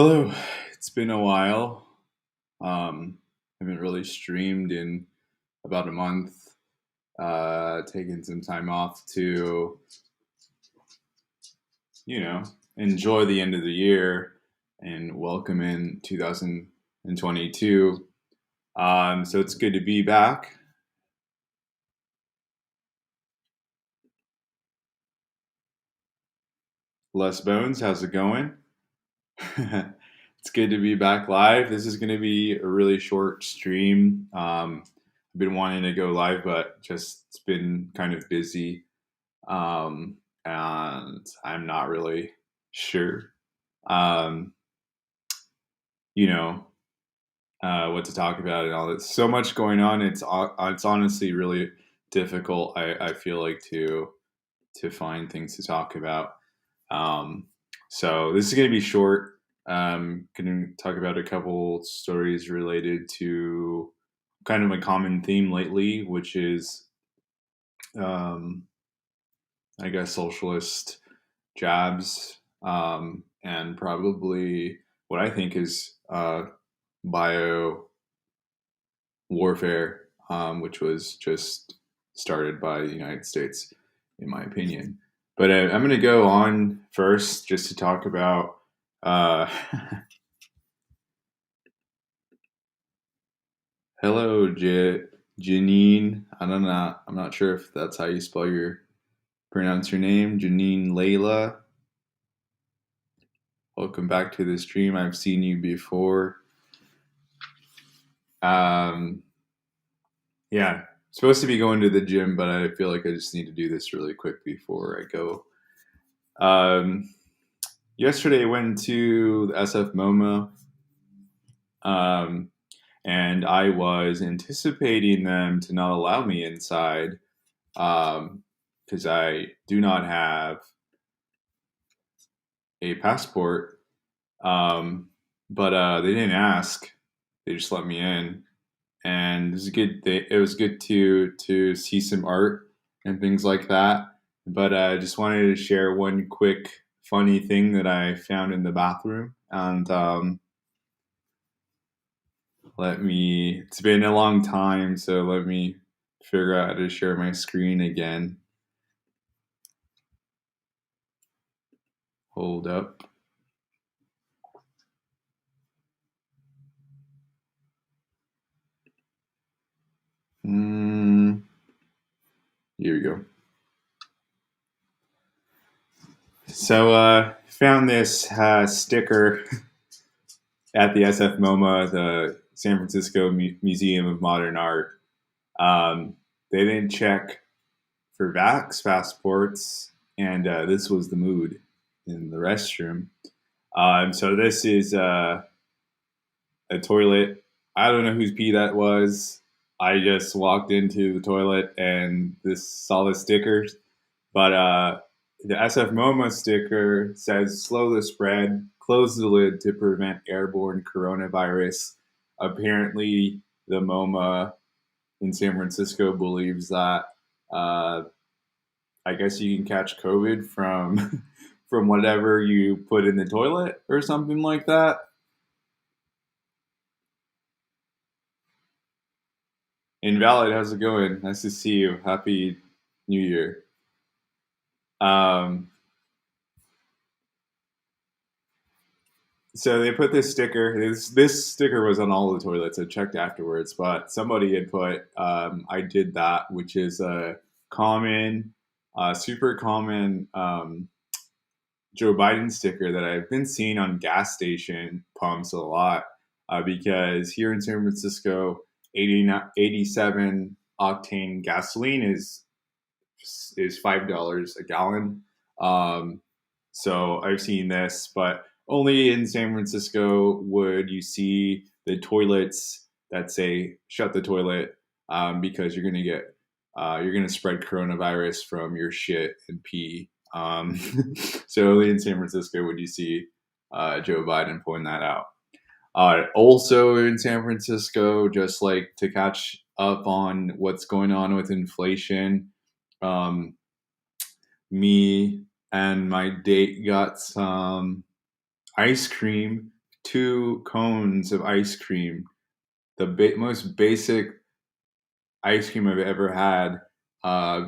Hello, it's been a while. Haven't really streamed in about a month. Taking some time off to, you know, enjoy the end of the year and welcome in 2022. So it's good to be back. Les Bones, how's it going? It's good to be back live. This is going to be a really short stream. I've been wanting to go live, but just it's been kind of busy. And I'm not really sure, um, you know, what to talk about and all that. So much going on. It's honestly really difficult. I feel like to find things to talk about. Um, so this is going to be short. Going to talk about a couple stories related to kind of a common theme lately, which is, um, I guess, socialist jabs, and probably what I think is bio warfare, which was just started by the United States, in my opinion. But I'm going to go on first just to talk about. Uh, Hello, Janine. I don't know. I'm not sure if that's how you pronounce your name, Janine Layla. Welcome back to the stream. I've seen you before. Um, yeah, supposed to be going to the gym, but I feel like I just need to do this really quick before I go. Um, Yesterday I went to the SF MoMA, um, and I was anticipating them to not allow me inside because I do not have a passport. Um, but they didn't ask; they just let me in, and it was good. It was good to see some art and things like that. But I just wanted to share one quick funny thing that I found in the bathroom, and let me. It's been a long time, so let me figure out how to share my screen again. Hold up. Mm, here we go. So found this sticker at the SF MoMA, the San Francisco Museum of Modern Art. Um, they didn't check for Vax passports, and this was the mood in the restroom. So this is a toilet. I don't know whose pee that was. I just walked into the toilet and saw the stickers, but the SF MoMA sticker says "Slow the spread, close the lid to prevent airborne coronavirus." Apparently, the MoMA in San Francisco believes that uh, I guess you can catch COVID from from whatever you put in the toilet or something like that. Invalid, how's it going? Nice to see you. Happy New Year. Um, so they put this sticker. This sticker was on all the toilets. I checked afterwards, but somebody had put "I did that," which is a common, super common Joe Biden sticker that I've been seeing on gas station pumps a lot, because here in San Francisco, 87 octane gasoline is $5 a gallon. Um, so I've seen this, but only in San Francisco would you see the toilets that say "shut the toilet," because you're gonna spread coronavirus from your shit and pee. So only in San Francisco would you see Joe Biden point that out. Also in San Francisco, just like to catch up on what's going on with inflation, um, me and my date got some ice cream 2 cones of ice cream, the most basic ice cream I've ever had.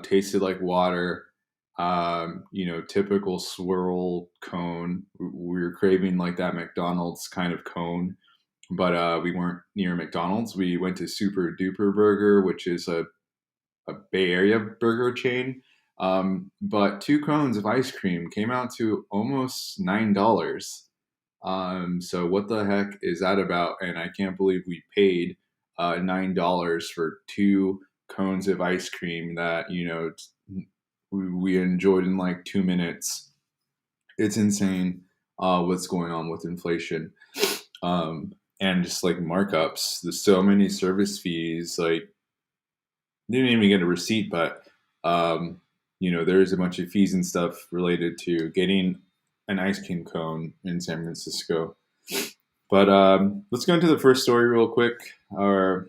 Tasted like water. Typical swirl cone. We were craving like that McDonald's kind of cone, but we weren't near McDonald's. We went to Super Duper Burger, which is a Bay Area burger chain. But 2 cones of ice cream came out to almost $9. So what the heck is that about? And I can't believe we paid $9 for 2 cones of ice cream that we enjoyed in like 2 minutes. It's insane what's going on with inflation, and just like markups. There's so many service fees. Like, didn't even get a receipt, but there's a bunch of fees and stuff related to getting an ice cream cone in San Francisco. But let's go into the first story real quick. Or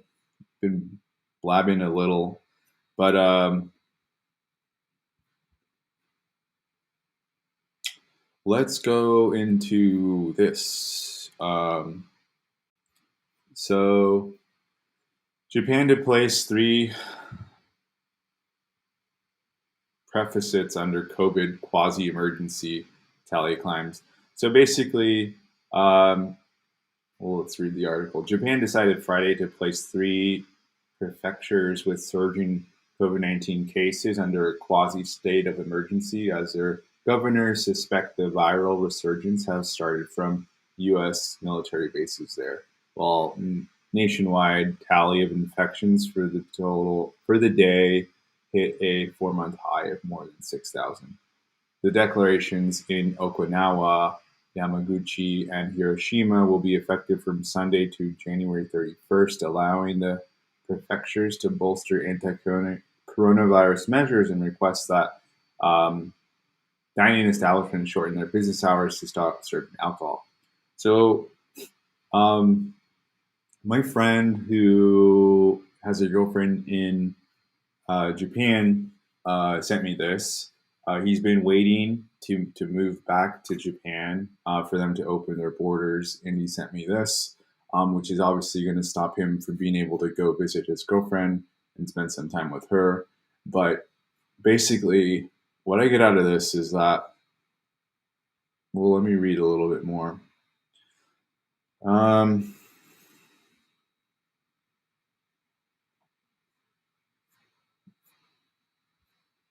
been blabbing a little, but let's go into this. So Japan did place 3 deficits under COVID quasi-emergency, Tally climbs. So basically, let's read the article. Japan decided Friday to place 3 prefectures with surging COVID-19 cases under a quasi-state of emergency as their governors suspect the viral resurgence has started from U.S. military bases there, while nationwide tally of infections for the day hit a 4-month high of more than 6,000. The declarations in Okinawa, Yamaguchi, and Hiroshima will be effective from Sunday to January 31st, allowing the prefectures to bolster anti-coronavirus measures and request that dining establishments shorten their business hours to stop serving alcohol. So, my friend who has a girlfriend in Japan sent me this. He's been waiting to move back to Japan for them to open their borders, and he sent me this, which is obviously going to stop him from being able to go visit his girlfriend and spend some time with her. But basically, what I get out of this is that, well, let me read a little bit more.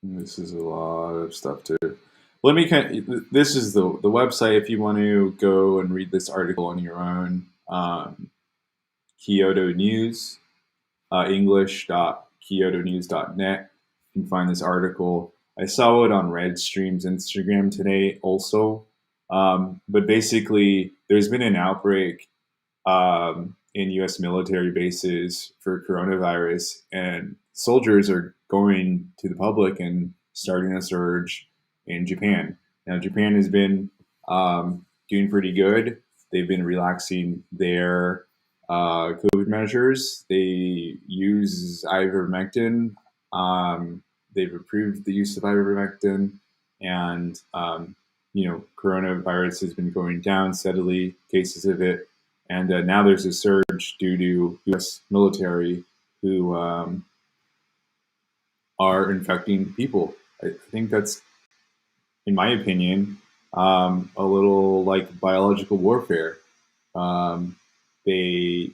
This is a lot of stuff too. This is the website if you want to go and read this article on your own. Kyoto News, english.kyotonews.net. You can find this article. I saw it on Redstream's Instagram today also. But basically, there's been an outbreak in U.S. military bases for coronavirus, and soldiers are going to the public and starting a surge in Japan. Now, Japan has been doing pretty good. They've been relaxing their COVID measures. They use ivermectin. They've approved the use of ivermectin, and coronavirus has been going down steadily, cases of it. And now there's a surge due to U.S. military who are infecting people. I think that's, in my opinion, a little like biological warfare. They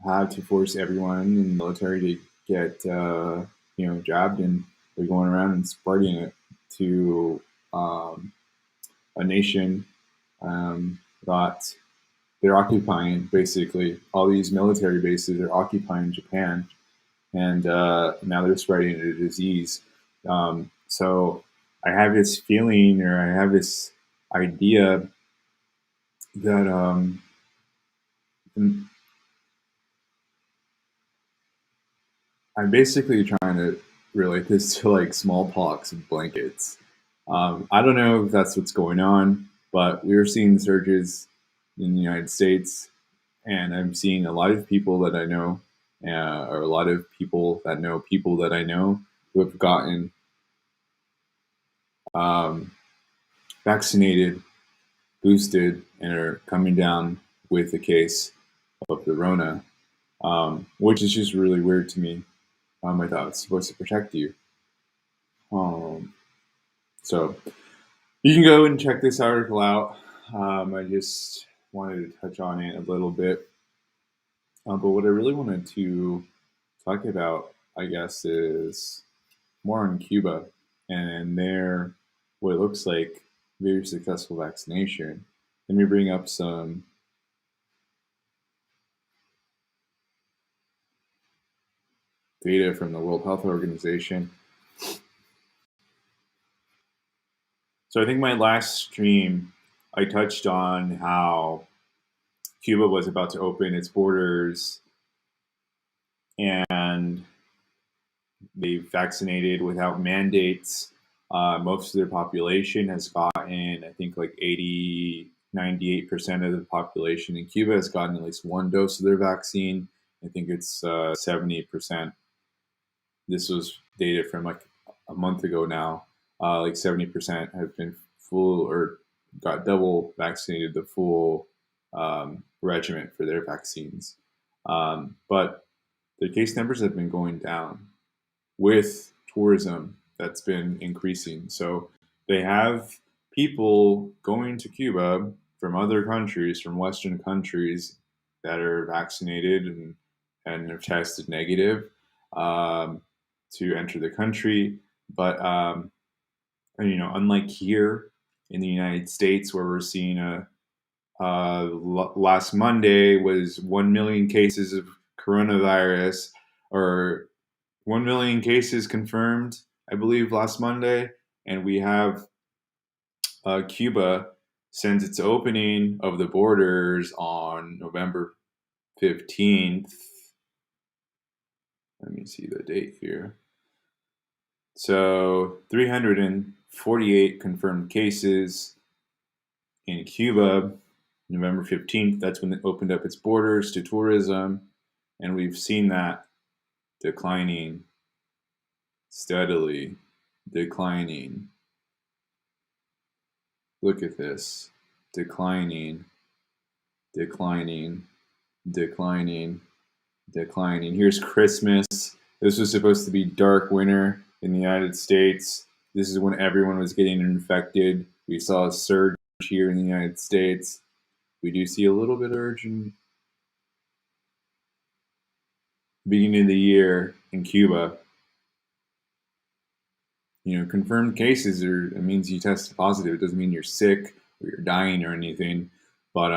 had to force everyone in the military to get jabbed, and they're going around and spreading it to a nation that they're occupying. Basically, all these military bases are occupying Japan, and now they're spreading a disease. So I have this feeling, or I have this idea that I'm basically trying to relate this to like smallpox blankets. I don't know if that's what's going on, but we're seeing surges in the United States, and I'm seeing a lot of people that I know, or a lot of people that I know who have gotten vaccinated, boosted, and are coming down with a case of the Rona, which is just really weird to me. I thought it's supposed to protect you. So you can go and check this article out. I just wanted to touch on it a little bit. But what I really wanted to talk about, I guess, is more on Cuba and their, what it looks like, very successful vaccination. Let me bring up some data from the World Health Organization. So I think my last stream, I touched on how Cuba was about to open its borders and they vaccinated without mandates. Most of their population has gotten, I think, like 98% of the population in Cuba has gotten at least one dose of their vaccine. I think it's 70%. This was data from like a month ago now. Like 70% have been full or got double vaccinated, the full regimen for their vaccines. But the case numbers have been going down with tourism that's been increasing. So they have people going to Cuba from other countries, from Western countries that are vaccinated and have tested negative to enter the country. But unlike here in the United States, where we're seeing last Monday was 1 million cases of coronavirus, or 1 million cases confirmed, I believe, last Monday. And we have Cuba, since its opening of the borders on November 15th. Let me see the date here. So 348 confirmed cases in Cuba. November 15th, that's when it opened up its borders to tourism. And we've seen that declining, steadily declining. Look at this. Declining, declining, declining, declining. Here's Christmas. This was supposed to be dark winter in the United States. This is when everyone was getting infected. We saw a surge here in the United States. We do see a little bit of urge in the beginning of the year in Cuba. Confirmed cases it means you tested positive. It doesn't mean you're sick or you're dying or anything. But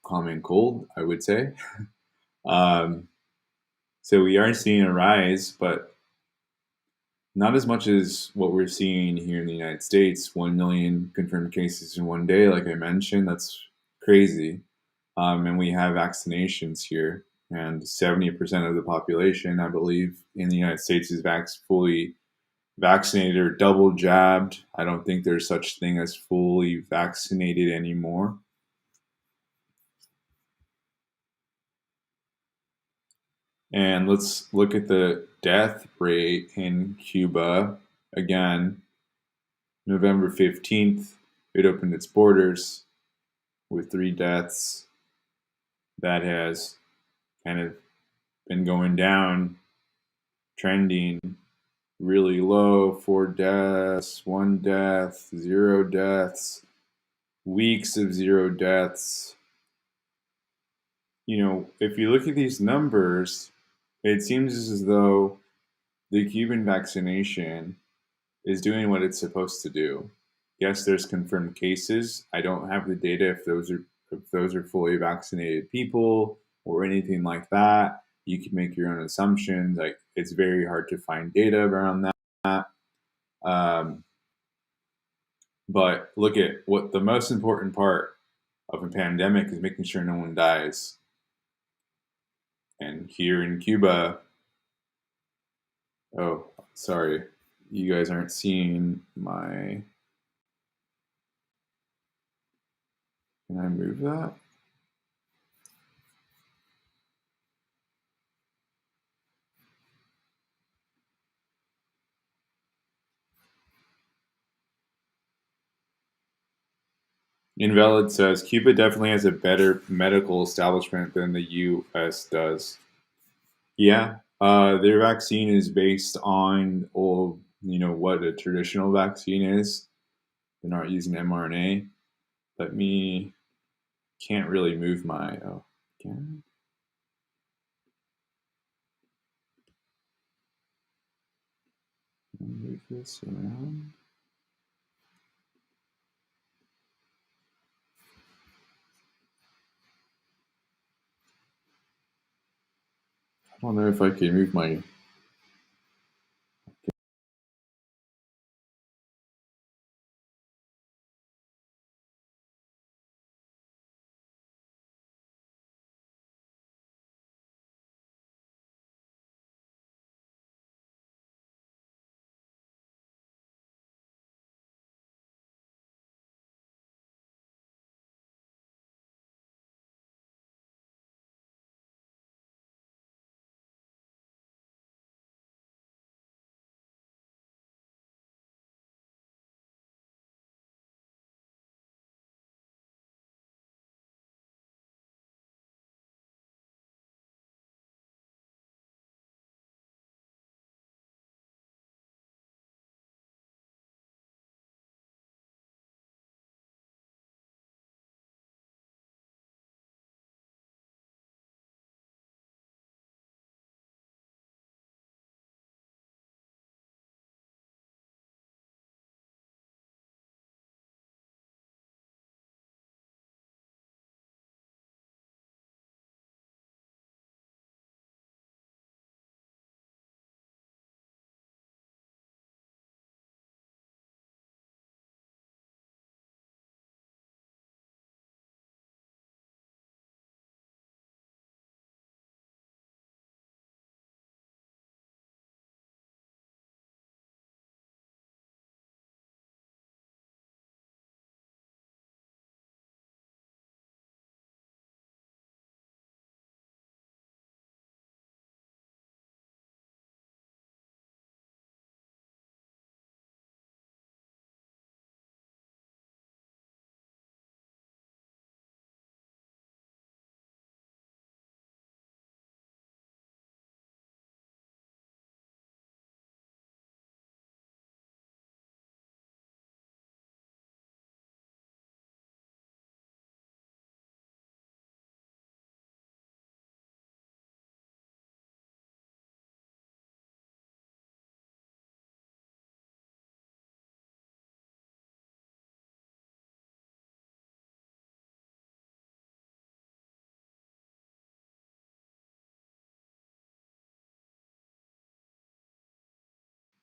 common cold, I would say. So we are seeing a rise, but not as much as what we're seeing here in the United States. 1 million confirmed cases in one day, like I mentioned, that's crazy. And we have vaccinations here, and 70% of the population, I believe, in the United States is fully vaccinated or double jabbed. I don't think there's such thing as fully vaccinated anymore. And let's look at the death rate in Cuba. Again, November 15th, it opened its borders with 3 deaths. That has kind of been going down, trending really low. 4 deaths, 1 death, 0 deaths, weeks of 0 deaths. If you look at these numbers, it seems as though the Cuban vaccination is doing what it's supposed to do. Yes, there's confirmed cases. I don't have the data if those are fully vaccinated people or anything like that. You can make your own assumptions. Like, it's very hard to find data around that. But look at what the most important part of a pandemic is: making sure no one dies. And here in Cuba, oh, sorry, you guys aren't seeing my, can I move that? Invalid says Cuba definitely has a better medical establishment than the U.S. does. Yeah, their vaccine is based on old, what a traditional vaccine is. They're not using mRNA. Let me can't really move my can I move this around? I don't know if I can move my.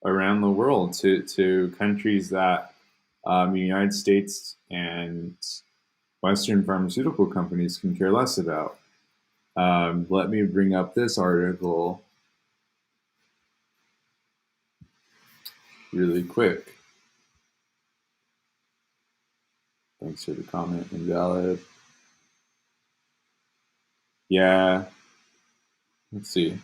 Around the world to countries that the United States and Western pharmaceutical companies can care less about. Let me bring up this article really quick. Thanks for the comment, invalid. Yeah, let's see.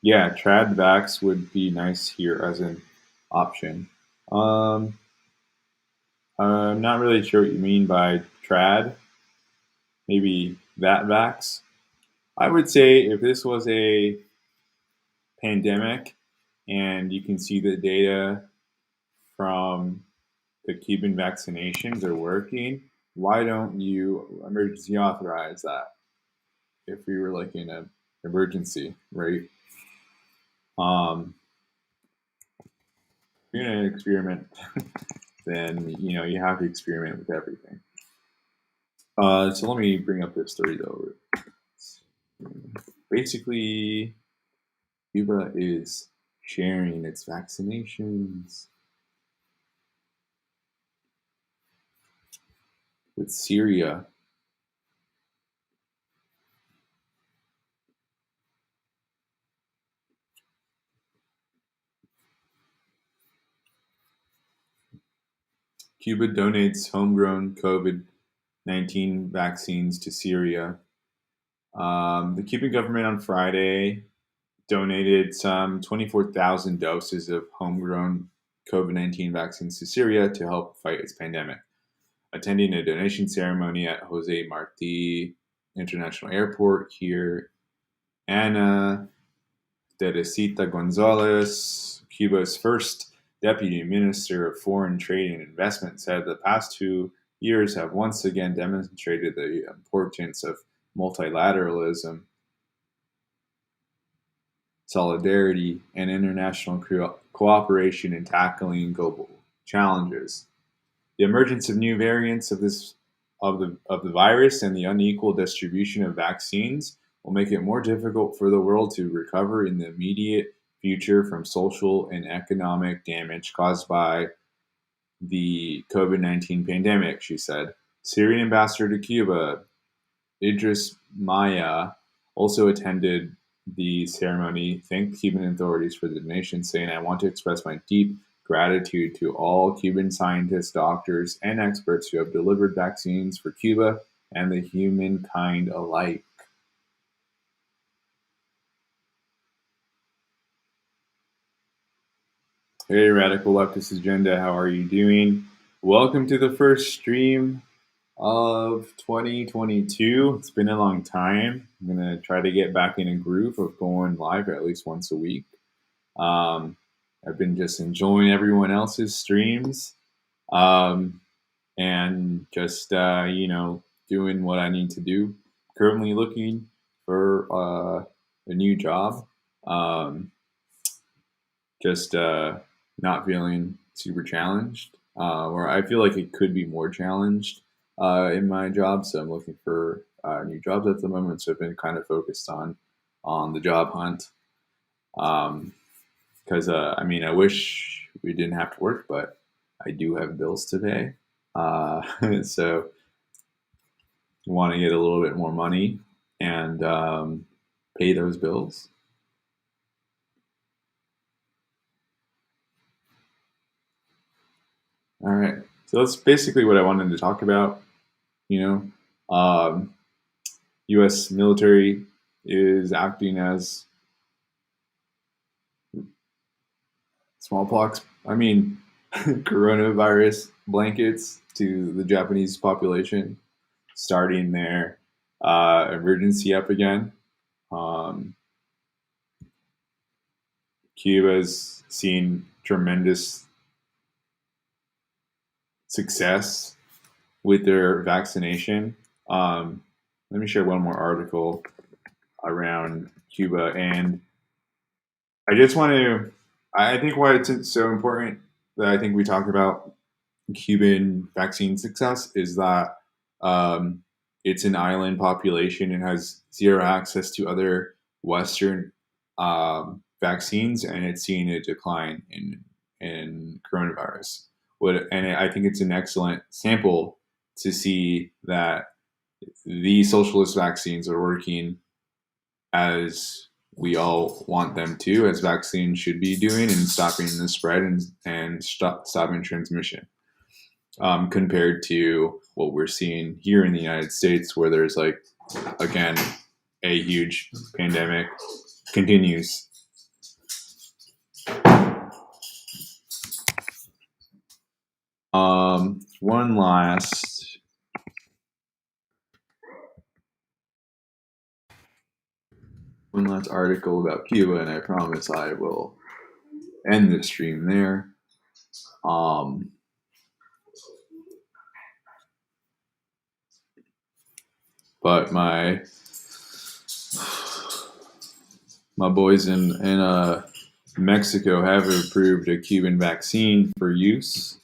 Yeah, Tradvax would be nice here as an option. Um, I'm not really sure what you mean by trad. Maybe that vax. I would say if this was a pandemic and you can see the data from the Cuban vaccinations are working, why don't you emergency authorize that if we were like in an emergency, right? Um, if you're in an experiment, then you have to experiment with everything. So let me bring up this story though. Basically, Cuba is sharing its vaccinations with Syria. Cuba donates homegrown COVID-19 vaccines to Syria. The Cuban government on Friday donated some 24,000 doses of homegrown COVID-19 vaccines to Syria to help fight its pandemic. attending a donation ceremony at Jose Marti International Airport here. Ana Teresita Gonzalez, Cuba's first deputy minister of foreign trade and investment, said the past 2 years have once again demonstrated the importance of multilateralism, solidarity, and international cooperation in tackling global challenges. The emergence of new variants of the virus and the unequal distribution of vaccines will make it more difficult for the world to recover in the immediate future from social and economic damage caused by the COVID-19 pandemic, she said. Syrian ambassador to Cuba, Idris Maya, also attended the ceremony, thanked Cuban authorities for the donation, saying, "I want to express my deep gratitude to all Cuban scientists, doctors, and experts who have delivered vaccines for Cuba and the humankind alike." Hey, Radical Leftist Agenda, how are you doing? Welcome to the first stream of 2022. It's been a long time. I'm going to try to get back in a groove of going live at least once a week. I've been just enjoying everyone else's streams and just, doing what I need to do. Currently looking for a new job. Not feeling super challenged, or I feel like it could be more challenged in my job. So I'm looking for new jobs at the moment. So I've been kind of focused on the job hunt. Because I wish we didn't have to work, but I do have bills to pay. So I want to get a little bit more money and pay those bills. All right. So that's basically what I wanted to talk about. U.S. military is acting as coronavirus blankets to the Japanese population, starting their emergency up again. Cuba's seen tremendous success with their vaccination. Let me share one more article around Cuba, and I just want to. I think why it's so important that I think we talk about Cuban vaccine success is that it's an island population and has zero access to other Western vaccines, and it's seen a decline in coronavirus. And I think it's an excellent sample to see that the socialist vaccines are working as we all want them to, as vaccines should be doing, and stopping the spread and stopping transmission. Compared to what we're seeing here in the United States, where there's again, a huge pandemic continues. One last article about Cuba, and I promise I will end the stream there. But my boys in Mexico have approved a Cuban vaccine for use.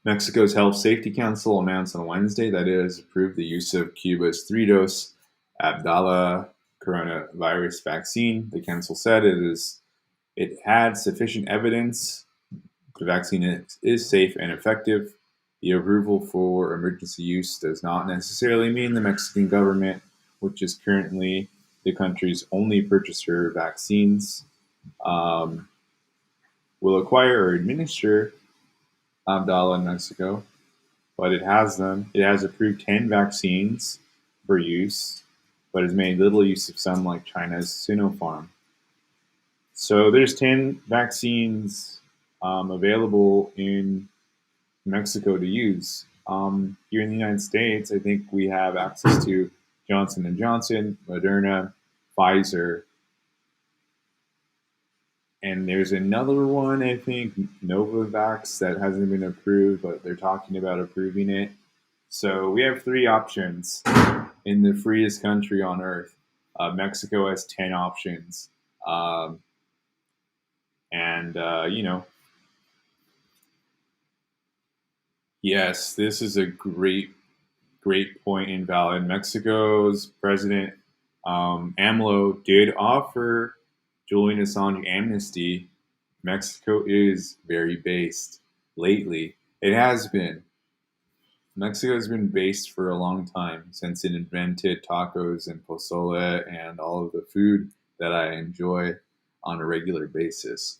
Mexico's Health Safety Council announced on Wednesday that it has approved the use of Cuba's 3-dose Abdala coronavirus vaccine. The council said it had sufficient evidence the vaccine is safe and effective. The approval for emergency use does not necessarily mean the Mexican government, which is currently the country's only purchaser of vaccines, will acquire or administer Abdala in Mexico, but it has them. It has approved 10 vaccines for use, but has made little use of some, like China's Sinopharm. So there's 10 vaccines available in Mexico to use. Here in the United States, I think we have access to Johnson and Johnson, Moderna, Pfizer, and there's another one, I think, Novavax, that hasn't been approved, but they're talking about approving it. So we have three options in the freest country on earth. Mexico has 10 options. Um, and, yes, this is a great point in valid. Mexico's president, AMLO, did offer Julian Assange amnesty. Mexico is very based lately. It has been. Mexico has been based for a long time since it invented tacos and pozole and all of the food that I enjoy on a regular basis.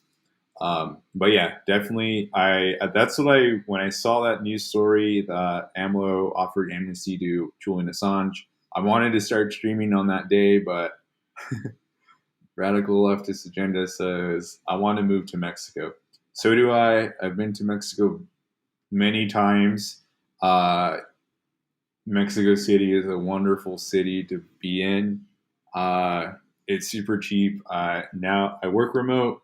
But yeah, definitely. I That's what I when I saw that news story that AMLO offered amnesty to Julian Assange. I wanted to start streaming on that day, but radical leftist agenda says I want to move to Mexico. So do I. I've been to Mexico many times. Uh, Mexico City is a wonderful city to be in. Uh, it's super cheap. Now I work remote.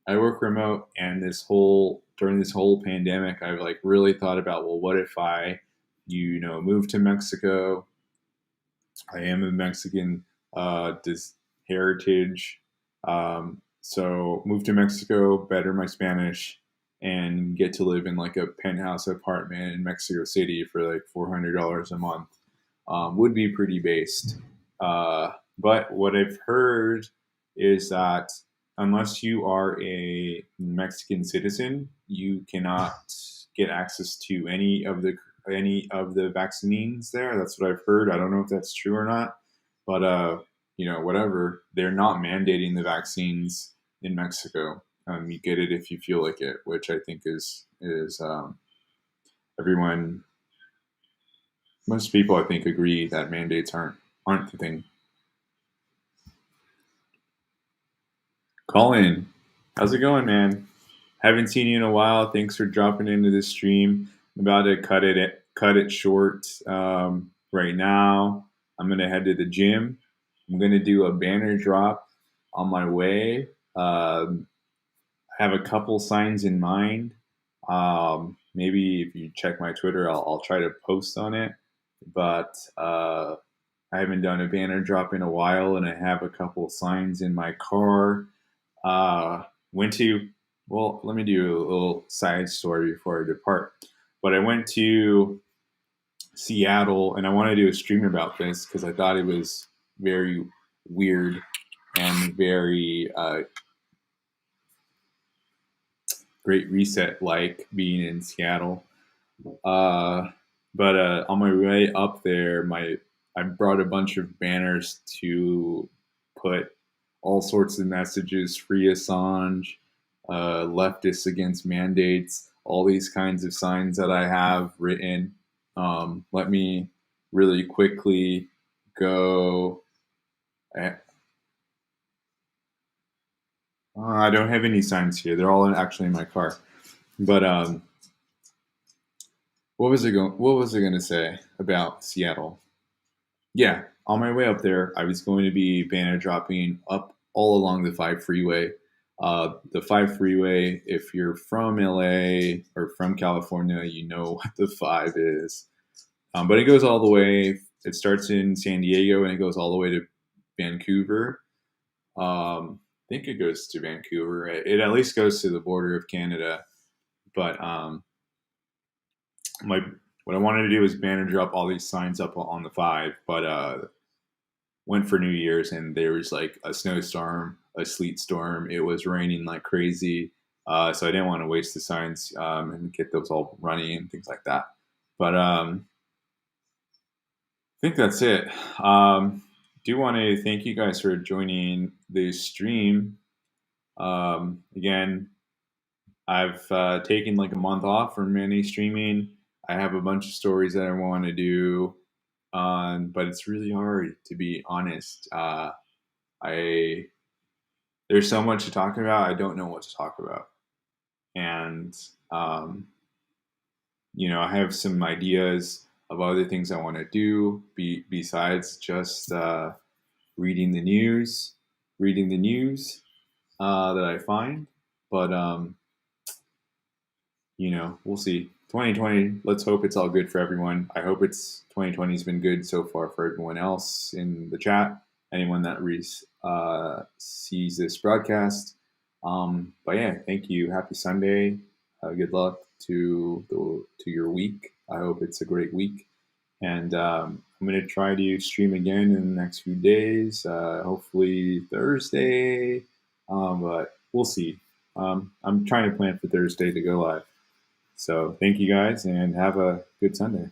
And during this whole pandemic, I've like really thought about, well, what if I, move to Mexico? I am a Mexican heritage, so move to Mexico, better my Spanish, and get to live in like a penthouse apartment in Mexico City for like $400 a month. Would be pretty based. But what I've heard is that unless you are a Mexican citizen, you cannot get access to any of the vaccines there. That's what I've heard. I don't know if that's true or not, but whatever. They're not mandating the vaccines in Mexico. You get it if you feel like it, which I think is everyone. Most people, I think, agree that mandates aren't the thing. Colin, how's it going, man? Haven't seen you in a while. Thanks for dropping into this stream. I'm about to cut it short right now. I'm gonna head to the gym. I'm gonna do a banner drop on my way. I have a couple signs in mind. Maybe if you check my Twitter, I'll try to post on it. But I haven't done a banner drop in a while, and I have a couple signs in my car. Went to Well, let me do a little side story before I depart. But I went to Seattle, and I want to do a stream about this because I thought it was very weird and very Great Reset like being in Seattle. Uh, but on my way up there, I brought a bunch of banners to put all sorts of messages: free Assange, leftists against mandates, all these kinds of signs that I have written. Let me really quickly go. I don't have any signs here. They're all actually in my car. But what was I going to say about Seattle? Yeah, on my way up there, I was going to be banner dropping up all along the 5 freeway. The 5 freeway, if you're from LA or from California, you know what the 5 is. But it goes all the way, it starts in San Diego and it goes all the way to Vancouver. I think it goes to Vancouver. It at least goes to the border of Canada. But my what I wanted to do was banner drop all these signs up on the 5, but went for New Year's and there was like a snowstorm, a sleet storm. It was raining like crazy, so I didn't want to waste the signs and get those all running and things like that. But I think that's it. Do want to thank you guys for joining the stream. Again, I've taken like a month off from any streaming. I have a bunch of stories that I want to do, but it's really hard to be honest. I There's so much to talk about. I don't know what to talk about. and I have some ideas of other things I want to do besides just reading the news, that I find. But we'll see. 2020. Let's hope it's all good for everyone. I hope 2020 has been good so far for everyone else in the chat. Anyone that sees this broadcast. But yeah, thank you. Happy Sunday. Good luck to your week. I hope it's a great week. And I'm going to try to stream again in the next few days, hopefully Thursday, but we'll see. I'm trying to plan for Thursday to go live. So thank you guys and have a good Sunday.